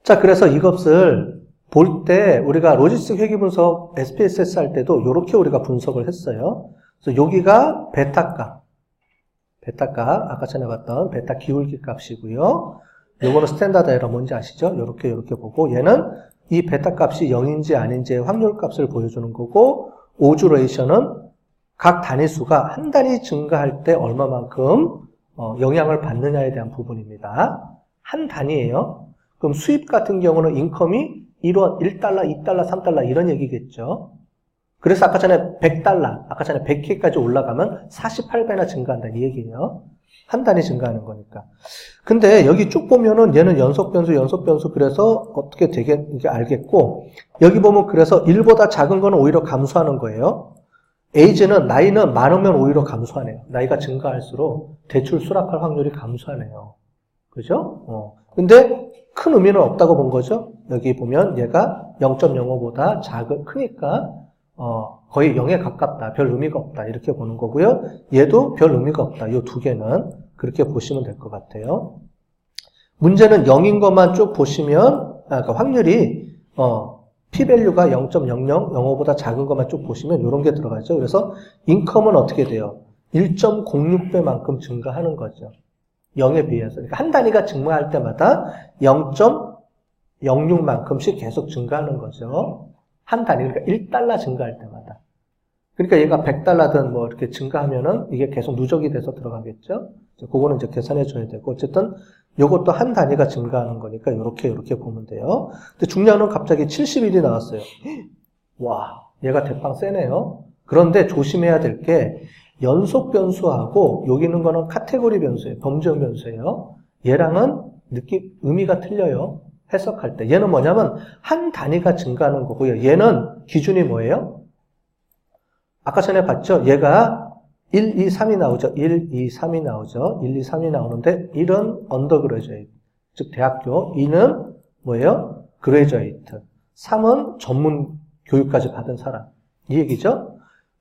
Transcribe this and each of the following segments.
자, 그래서 이것을 볼 때 우리가 로지스틱 회귀 분석 SPSS 할 때도 이렇게 우리가 분석을 했어요. 그래서 여기가 베타값, 아까 전에 봤던 베타 기울기 값이고요. 요거는 스탠다드 에러 뭔지 아시죠? 이렇게 보고 얘는 이 베타 값이 0인지 아닌지의 확률 값을 보여주는 거고 오주레이션은 각 단위수가 한 단위 증가할 때 얼마만큼 영향을 받느냐에 대한 부분입니다. 한 단위예요. 그럼 수입 같은 경우는 인컴이 1원, 1달러, 2달러, 3달러 이런 얘기겠죠. 그래서 아까 전에 100달러, 아까 전에 100K까지 올라가면 48배나 증가한다 이 얘기예요. 한 단위 증가하는 거니까. 근데 여기 쭉 보면은 얘는 연속 변수 그래서 어떻게 되겠는지 알겠고 여기 보면 그래서 1보다 작은 거는 오히려 감소하는 거예요. 에이지는 나이는 많으면 오히려 감소하네요. 나이가 증가할수록 대출 수락할 확률이 감소하네요. 그죠? 근데 큰 의미는 없다고 본 거죠. 여기 보면 얘가 0.05보다 크니까 거의 0에 가깝다. 별 의미가 없다. 이렇게 보는 거고요. 얘도 별 의미가 없다. 이 두 개는 그렇게 보시면 될 것 같아요. 문제는 0인 것만 쭉 보시면 그러니까 확률이 p-value가 0.0005보다 작은 것만 쭉 보시면 이런 게 들어가죠. 그래서 인컴은 어떻게 돼요? 1.06배만큼 증가하는 거죠. 0에 비해서. 그러니까 한 단위가 증가할 때마다 0.06만큼씩 계속 증가하는 거죠. 한 단위, 그러니까 1달러 증가할 때마다. 그러니까 얘가 100달러든 뭐 이렇게 증가하면은 이게 계속 누적이 돼서 들어가겠죠? 그거는 이제 계산해 줘야 되고, 어쨌든 요것도 한 단위가 증가하는 거니까 이렇게 보면 돼요. 근데 중요한 건 갑자기 71이 나왔어요. 와, 얘가 대빵 세네요. 그런데 조심해야 될 게 연속 변수하고 여기 있는 거는 카테고리 변수예요. 범죄형 변수예요. 얘랑은 의미가 틀려요. 해석할 때. 얘는 뭐냐면 한 단위가 증가하는 거고요. 얘는 기준이 뭐예요? 아까 전에 봤죠? 얘가 1, 2, 3이 나오죠. 1, 2, 3이 나오죠. 1, 2, 3이 나오는데 1은 언더그레주에이트, 즉 대학교. 2는 뭐예요? 그레주에이트. 3은 전문 교육까지 받은 사람. 이 얘기죠?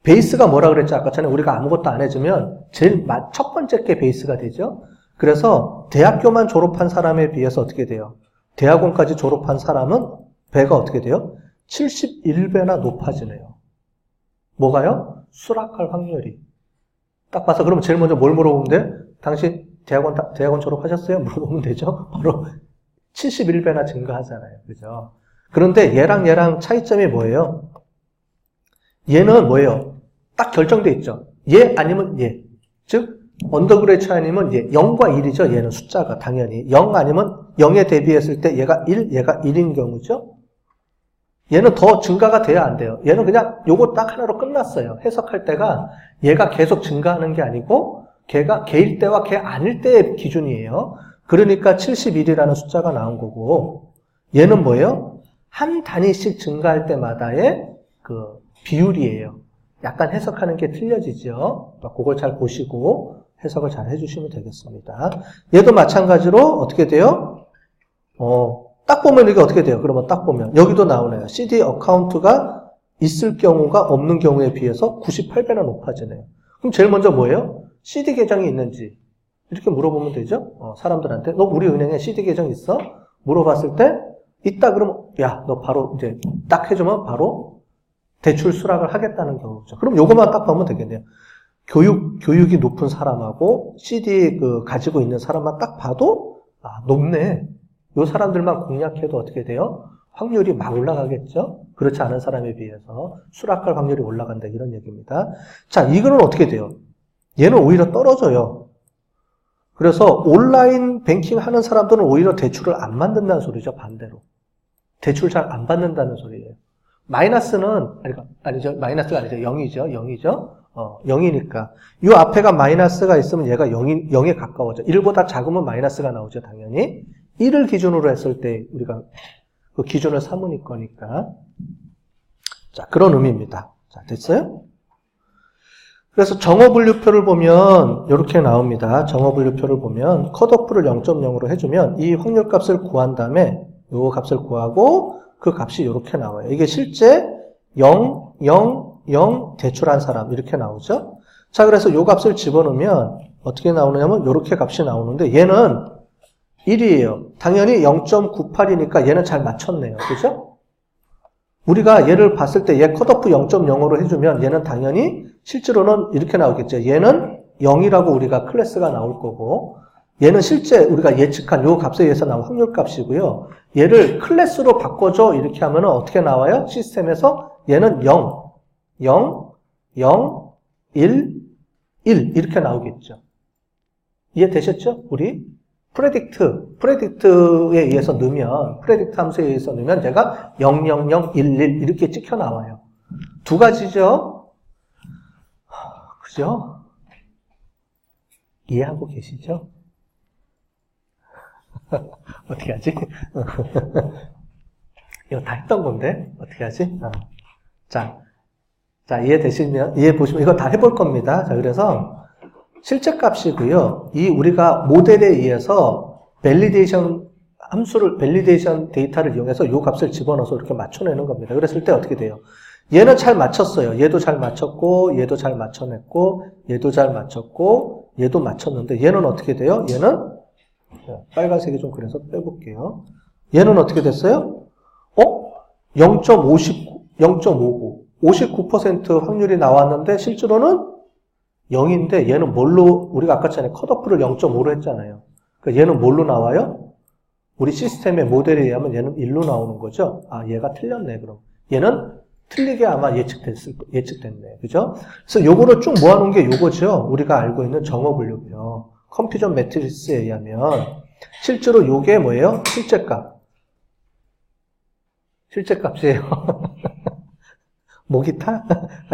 베이스가 뭐라 그랬죠? 아까 전에 우리가 아무것도 안 해주면 제일 첫 번째 게 베이스가 되죠? 그래서 대학교만 졸업한 사람에 비해서 어떻게 돼요? 대학원까지 졸업한 사람은 배가 어떻게 돼요? 71배나 높아지네요. 뭐가요? 수락할 확률이. 딱 봐서 그러면 제일 먼저 뭘 물어보면 돼? 당신 대학원 졸업하셨어요? 물어보면 되죠? 바로 71배나 증가하잖아요. 그죠? 그런데 얘랑 차이점이 뭐예요? 얘는 뭐예요? 딱 결정돼 있죠. 얘 아니면 얘. 즉 언더그레이트 아니면 얘. 0과 1이죠. 얘는 숫자가 당연히. 0 아니면 0에 대비했을 때 얘가 1인 경우죠. 얘는 더 증가가 돼야 안 돼요. 얘는 그냥 요거 딱 하나로 끝났어요. 해석할 때가 얘가 계속 증가하는 게 아니고 걔가 걔일 때와 걔 아닐 때의 기준이에요. 그러니까 71이라는 숫자가 나온 거고 얘는 뭐예요? 한 단위씩 증가할 때마다의 그 비율이에요. 약간 해석하는 게 틀려지죠. 그걸 잘 보시고 해석을 잘 해주시면 되겠습니다. 얘도 마찬가지로 어떻게 돼요? 딱 보면 이게 어떻게 돼요? 그러면 딱 보면 여기도 나오네요. CD 어카운트가 있을 경우가 없는 경우에 비해서 98배나 높아지네요. 그럼 제일 먼저 뭐예요? CD 계정이 있는지 이렇게 물어보면 되죠? 사람들한테 너 우리 은행에 CD 계정 있어? 물어봤을 때 있다 그러면 야, 너 바로 이제 딱 해주면 바로 대출 수락을 하겠다는 경우죠. 그럼 요것만 딱 보면 되겠네요. 교육이 높은 사람하고 CD 가지고 있는 사람만 딱 봐도 높네. 요 사람들만 공략해도 어떻게 돼요? 확률이 막 올라가겠죠? 그렇지 않은 사람에 비해서 수락할 확률이 올라간다 이런 얘기입니다. 자, 이거는 어떻게 돼요? 얘는 오히려 떨어져요. 그래서 온라인 뱅킹 하는 사람들은 오히려 대출을 안 만든다는 소리죠. 반대로. 대출 잘 안 받는다는 소리예요. 마이너스는 아니죠. 마이너스가 아니죠. 0이죠. 0이니까. 이 앞에가 마이너스가 있으면 얘가 0에 가까워져. 1보다 작으면 마이너스가 나오죠. 당연히. 1을 기준으로 했을 때 우리가 그 기준을 삼으니 거니까. 자, 그런 의미입니다. 자, 됐어요? 그래서 정어분류표를 보면 이렇게 나옵니다. 정어분류표를 보면 컷오프를 0.0으로 해주면 이 확률값을 구한 다음에 이 값을 구하고 그 값이 이렇게 나와요. 이게 실제 0, 0, 0 대출한 사람 이렇게 나오죠. 자, 그래서 이 값을 집어넣으면 어떻게 나오느냐면 이렇게 값이 나오는데 얘는 1이에요. 당연히 0.98이니까 얘는 잘 맞췄네요. 그죠? 우리가 얘를 봤을 때 얘 컷오프 0.05로 해주면 얘는 당연히 실제로는 이렇게 나오겠죠. 얘는 0이라고 우리가 클래스가 나올 거고 얘는 실제 우리가 예측한 요 값에 의해서 나온 확률 값이고요. 얘를 클래스로 바꿔줘 이렇게 하면은 어떻게 나와요? 시스템에서 얘는 0, 0, 0, 1, 1 이렇게 나오겠죠. 이해되셨죠? 우리 프레딕트에 의해서 넣으면 프레딕트 함수에 의해서 넣으면 제가 0, 0, 0, 1, 1 이렇게 찍혀 나와요. 두 가지죠? 그죠? 이해하고 계시죠? 어떻게 하지? 이거 다 했던 건데 어떻게 하지? 자, 이해 보시면 이거 다 해볼 겁니다. 자, 그래서 실제 값이고요. 이 우리가 모델에 의해서 밸리데이션 데이터를 이용해서 이 값을 집어넣어서 이렇게 맞춰내는 겁니다. 그랬을 때 어떻게 돼요? 얘는 잘 맞췄어요. 얘도 잘 맞췄고, 얘도 잘 맞춰냈고, 얘도 잘 맞췄고, 얘도 맞췄는데 얘는 어떻게 돼요? 얘는 빨간색이 좀 그래서 빼볼게요. 얘는 어떻게 됐어요? 0.59, 59% 확률이 나왔는데 실제로는 0인데 얘는 뭘로 우리가 아까 전에 컷오프를 0.5로 했잖아요. 그러니까 얘는 뭘로 나와요? 우리 시스템의 모델에 의하면 얘는 1로 나오는 거죠. 아, 얘가 틀렸네. 그럼 얘는 틀리게 아마 예측됐네. 그죠? 그래서 요거를 쭉 모아놓은 게 요거죠. 우리가 알고 있는 정어 분류표. 컴퓨전 매트리스에 의하면 실제로 요게 뭐예요? 실제값이에요. 목이 타?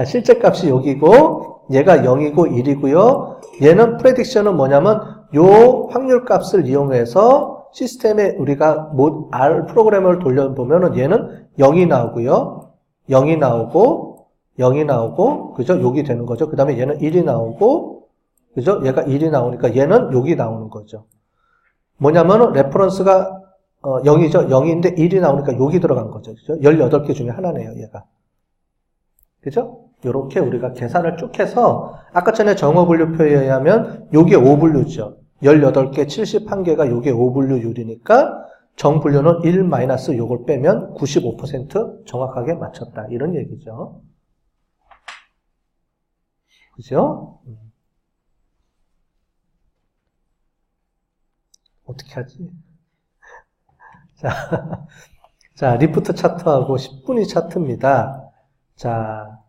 실제 값이 여기고 얘가 0이고 1이고요. 얘는 프레딕션은 뭐냐면 요 확률 값을 이용해서 시스템에 우리가 R 프로그램을 돌려보면은 얘는 0이 나오고요. 0이 나오고 0이 나오고 그죠? 여기 되는 거죠. 그 다음에 얘는 1이 나오고 그죠? 얘가 1이 나오니까 얘는 여기 나오는 거죠. 뭐냐면은 레퍼런스가 0이죠. 0인데 1이 나오니까 여기 들어간 거죠. 그죠? 18개 중에 하나네요, 얘가. 그죠? 요렇게 우리가 계산을 쭉 해서 아까 전에 정어 분류표에 의하면 요게 5분류죠. 18개, 71개가 요게 5분류율이니까 정분류는 1 마이너스 요걸 빼면 95% 정확하게 맞췄다. 이런 얘기죠. 그죠? 어떻게 하지? 자, 리프트 차트하고 10분위 차트입니다. 자,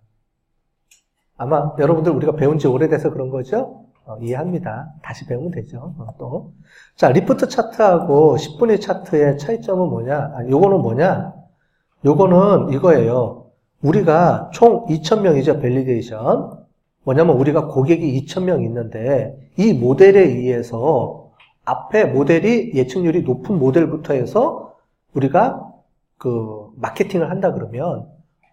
아마 여러분들 우리가 배운 지 오래돼서 그런 거죠? 이해합니다. 다시 배우면 되죠. 또. 자, 리프트 차트하고 10분위 차트의 차이점은 뭐냐? 요거는 뭐냐? 요거는 이거예요. 우리가 총 2,000명이죠, 밸리데이션. 뭐냐면 우리가 고객이 2,000명 있는데 이 모델에 의해서 앞에 모델이 예측률이 높은 모델부터 해서 우리가 그 마케팅을 한다 그러면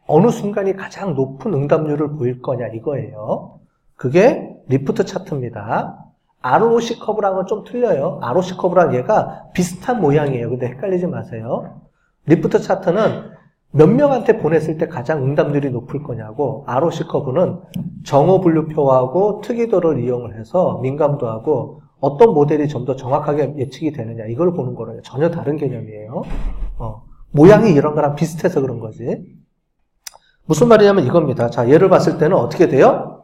어느 순간이 가장 높은 응답률을 보일 거냐 이거예요. 그게 리프트 차트입니다. ROC 커브랑은 좀 틀려요. ROC 커브랑 얘가 비슷한 모양이에요. 근데 헷갈리지 마세요. 리프트 차트는 몇 명한테 보냈을 때 가장 응답률이 높을 거냐고 ROC 커브는 정어 분류표하고 특이도를 이용을 해서 민감도하고 어떤 모델이 좀 더 정확하게 예측이 되느냐 이걸 보는 거예요. 전혀 다른 개념이에요. 모양이 이런 거랑 비슷해서 그런 거지. 무슨 말이냐면 이겁니다. 자, 얘를 봤을 때는 어떻게 돼요?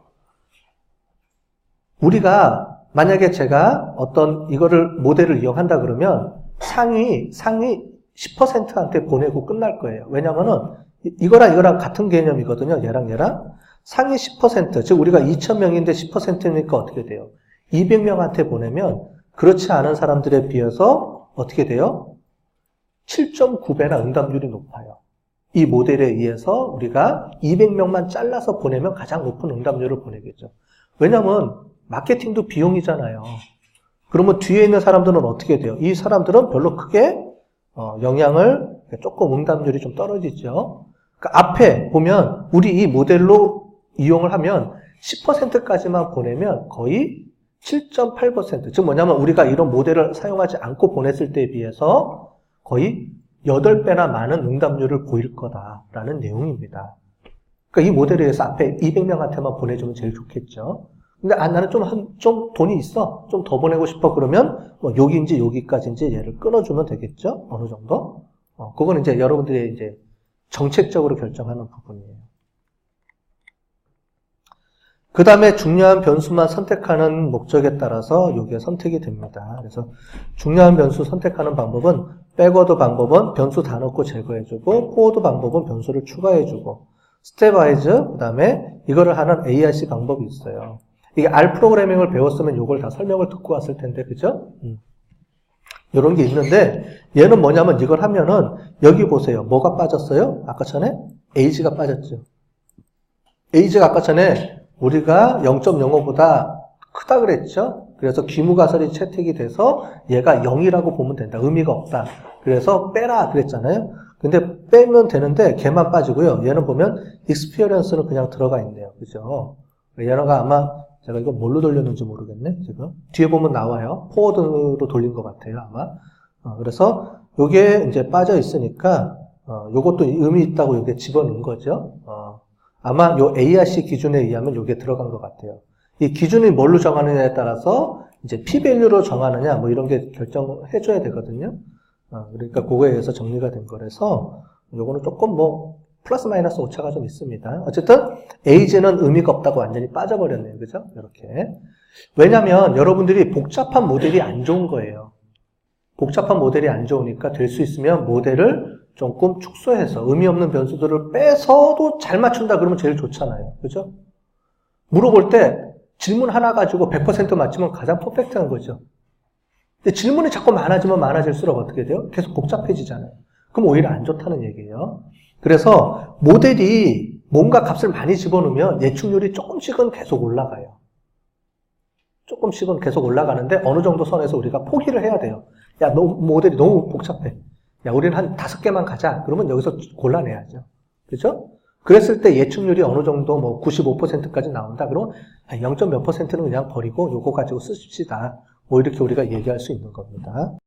우리가 만약에 제가 어떤 이거를 모델을 이용한다 그러면 상위 10%한테 보내고 끝날 거예요. 왜냐면은 이거랑 같은 개념이거든요. 얘랑 상위 10%, 즉 우리가 2,000명인데 10%니까 어떻게 돼요? 200명한테 보내면 그렇지 않은 사람들에 비해서 어떻게 돼요? 7.9배나 응답률이 높아요. 이 모델에 의해서 우리가 200명만 잘라서 보내면 가장 높은 응답률을 보내겠죠. 왜냐면 마케팅도 비용이잖아요. 그러면 뒤에 있는 사람들은 어떻게 돼요? 이 사람들은 별로 크게 영향을 조금 응답률이 좀 떨어지죠. 그러니까 앞에 보면 우리 이 모델로 이용을 하면 10%까지만 보내면 거의 7.8%, 즉 뭐냐면 우리가 이런 모델을 사용하지 않고 보냈을 때에 비해서 거의 8배나 많은 응답률을 보일 거다라는 내용입니다. 그러니까 이 모델에 의해서 앞에 200명한테만 보내주면 제일 좋겠죠. 근데 나는 좀 돈이 있어. 좀 더 보내고 싶어. 그러면 뭐 여기인지 여기까지인지 얘를 끊어주면 되겠죠? 어느 정도? 그거는 이제 여러분들이 이제 정책적으로 결정하는 부분이에요. 그 다음에 중요한 변수만 선택하는 목적에 따라서 이게 선택이 됩니다. 그래서 중요한 변수 선택하는 방법은 백워드 방법은 변수 다 넣고 제거해주고 포워드 방법은 변수를 추가해주고 스텝와이즈 그 다음에 이거를 하는 ARC 방법이 있어요. 이게 R 프로그래밍을 배웠으면 이걸 다 설명을 듣고 왔을 텐데 그죠? 이런 게 있는데 얘는 뭐냐면 이걸 하면은 여기 보세요. 뭐가 빠졌어요? 아까 전에 에이지가 빠졌죠. 에이지가 아까 전에 우리가 0.05보다 크다 그랬죠? 그래서 귀무가설이 채택이 돼서 얘가 0이라고 보면 된다. 의미가 없다. 그래서 빼라 그랬잖아요. 근데 빼면 되는데 걔만 빠지고요. 얘는 보면 experience는 그냥 들어가 있네요. 그죠? 얘가 아마 제가 이거 뭘로 돌렸는지 모르겠네. 지금 뒤에 보면 나와요. 포워드로 돌린 것 같아요. 아마. 그래서 요게 이제 빠져 있으니까 요것도 의미 있다고 이게 집어넣은 거죠. 아마 요 ARC 기준에 의하면 요게 들어간 것 같아요. 이 기준이 뭘로 정하느냐에 따라서 이제 P-밸류로 정하느냐 뭐 이런 게 결정해 줘야 되거든요. 그러니까 그거에 의해서 정리가 된 거라서 요거는 조금 뭐 플러스 마이너스 오차가 좀 있습니다. 어쨌든 에이지는 의미가 없다고 완전히 빠져버렸네요. 그죠? 이렇게. 왜냐면 여러분들이 복잡한 모델이 안 좋은 거예요. 복잡한 모델이 안 좋으니까 될 수 있으면 모델을 조금 축소해서 의미 없는 변수들을 빼서도 잘 맞춘다 그러면 제일 좋잖아요. 그죠? 물어볼 때 질문 하나 가지고 100% 맞추면 가장 퍼펙트한 거죠. 근데 질문이 자꾸 많아지면 많아질수록 어떻게 돼요? 계속 복잡해지잖아요. 그럼 오히려 안 좋다는 얘기예요. 그래서 모델이 뭔가 값을 많이 집어넣으면 예측률이 조금씩은 계속 올라가요. 조금씩은 계속 올라가는데 어느 정도 선에서 우리가 포기를 해야 돼요. 야, 너 모델이 너무 복잡해. 야, 우리는 한 5개만 가자. 그러면 여기서 골라내야죠. 그죠? 그랬을 때 예측률이 어느 정도 뭐 95%까지 나온다. 그러면 0. 몇 %는 그냥 버리고 요거 가지고 쓰십시다. 뭐 이렇게 우리가 얘기할 수 있는 겁니다.